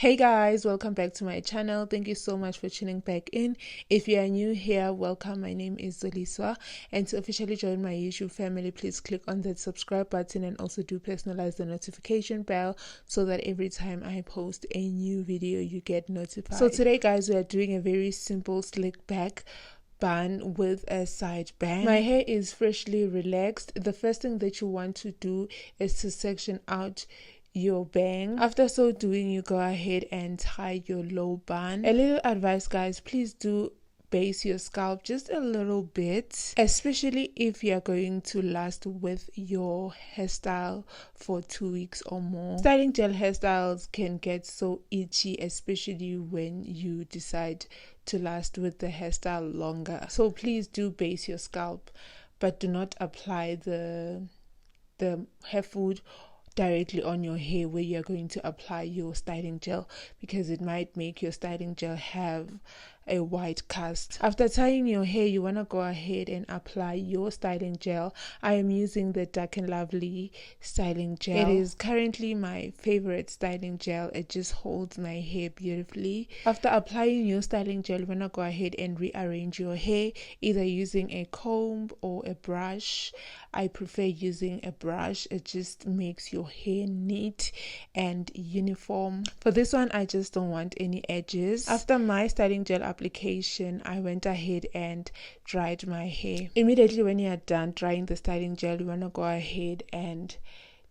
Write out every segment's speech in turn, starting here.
Hey guys, welcome back to my channel. Thank you so much for tuning back in. If you are new here, welcome. My name is Zoliswa, and to officially join my YouTube family, please click on that subscribe button and also do personalize the notification bell so that every time I post a new video you get notified. So today guys, we are doing a very simple slick back bun with a side bang. My hair is freshly relaxed. The first thing that you want to do is to section out your bang. After so doing, you go ahead and tie your low bun. A little advice guys, please do base your scalp just a little bit, especially if you're going to last with your hairstyle for 2 weeks or more. Styling gel hairstyles can get so itchy, especially when you decide to last with the hairstyle longer. So please do base your scalp, but do not apply the hair food directly on your hair where you're going to apply your styling gel, because it might make your styling gel have a white cast. After tying your hair, you want to go ahead and apply your styling gel. I am using the Dark and Lovely styling gel. It is currently my favorite styling gel. It just holds my hair beautifully. After applying your styling gel, you want to go ahead and rearrange your hair, either using a comb or a brush. I prefer using a brush. It just makes your hair neat and uniform. For this one, I just don't want any edges. After my styling gel application, I went ahead and dried my hair. Immediately when you are done drying the styling gel, you want to go ahead and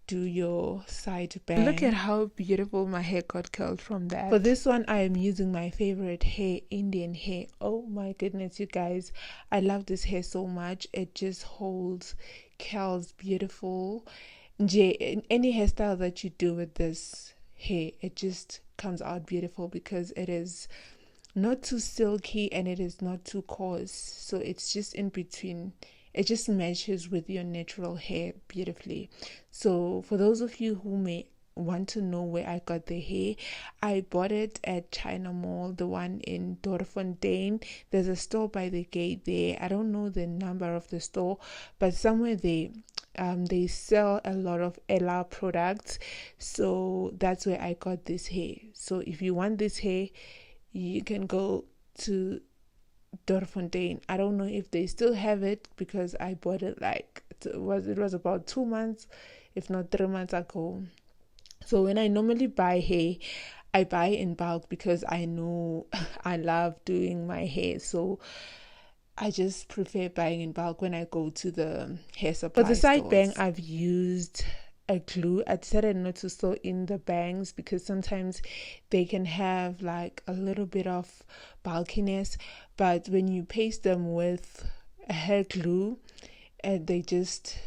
do your side bang. Look at how beautiful my hair got curled from that. For this one, I am using my favorite hair, Indian hair. Oh my goodness, you guys, I love this hair so much. It just holds curls beautiful. Any hairstyle that you do with this hair, it just comes out beautiful because it is not too silky and it is not too coarse, so it's just in between. It just matches with your natural hair beautifully. So for those of you who may want to know where I got the hair, I bought it at China Mall, the one in Dorfontein. There's a store by the gate there. I don't know the number of the store, but somewhere they sell a lot of Ella products, so that's where I got this hair. So if you want this hair, you can go to Dorfontein. I don't know if they still have it because I bought it it was about 2 months, if not 3 months ago. So when I normally buy hair, I buy in bulk because I know I love doing my hair. So I just prefer buying in bulk when I go to the hair supply stores. For the side bang, I've used a glue. I decided not to sew in the bangs because sometimes they can have like a little bit of bulkiness, but when you paste them with a hair glue, they just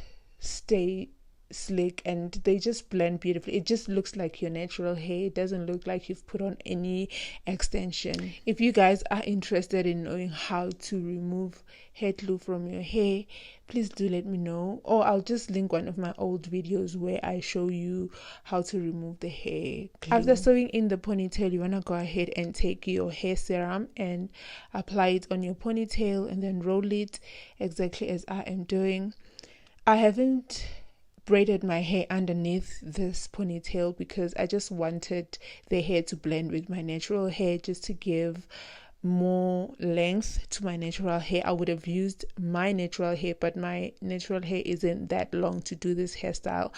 stay slick and they just blend beautifully. It just looks like your natural hair. It doesn't look like you've put on any extension. If you guys are interested in knowing how to remove hair glue from your hair, please do let me know, or I'll just link one of my old videos where I show you how to remove the hair glue. After sewing in the ponytail, you want to go ahead and take your hair serum and apply it on your ponytail and then roll it exactly as I am doing. I haven't braided my hair underneath this ponytail because I just wanted the hair to blend with my natural hair, just to give more length to my natural hair. I would have used my natural hair, but my natural hair isn't that long to do this hairstyle,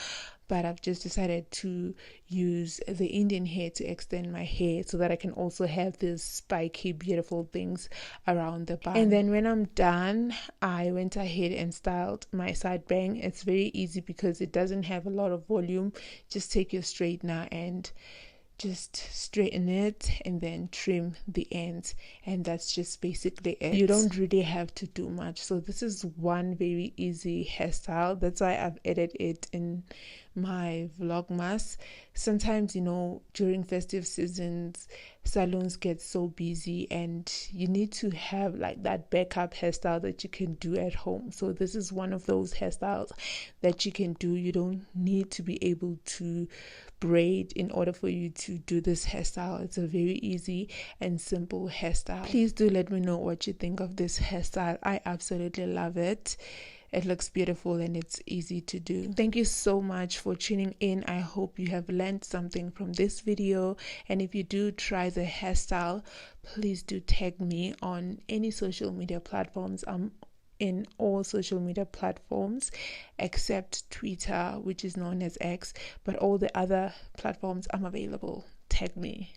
but I've just decided to use the Indian hair to extend my hair so that I can also have these spiky beautiful things around the bun. And then when I'm done, I went ahead and styled my side bang. It's very easy because it doesn't have a lot of volume. Just take your straightener and just straighten it and then trim the ends, and that's just basically it. You don't really have to do much. So this is one very easy hairstyle. That's why I've added it in my Vlogmas. Sometimes, you know, during festive seasons, salons get so busy and you need to have like that backup hairstyle that you can do at home. So this is one of those hairstyles that you can do. You don't need to be able to braid in order for you to do this hairstyle. It's a very easy and simple hairstyle. Please do let me know what you think of this hairstyle. I absolutely love it. it looks beautiful and it's easy to do. Thank you so much for tuning in. I hope you have learned something from this video, and if you do try the hairstyle, please do tag me on any social media platforms. I'm in all social media platforms except Twitter, which is known as X, but all the other platforms I'm available. Tag me.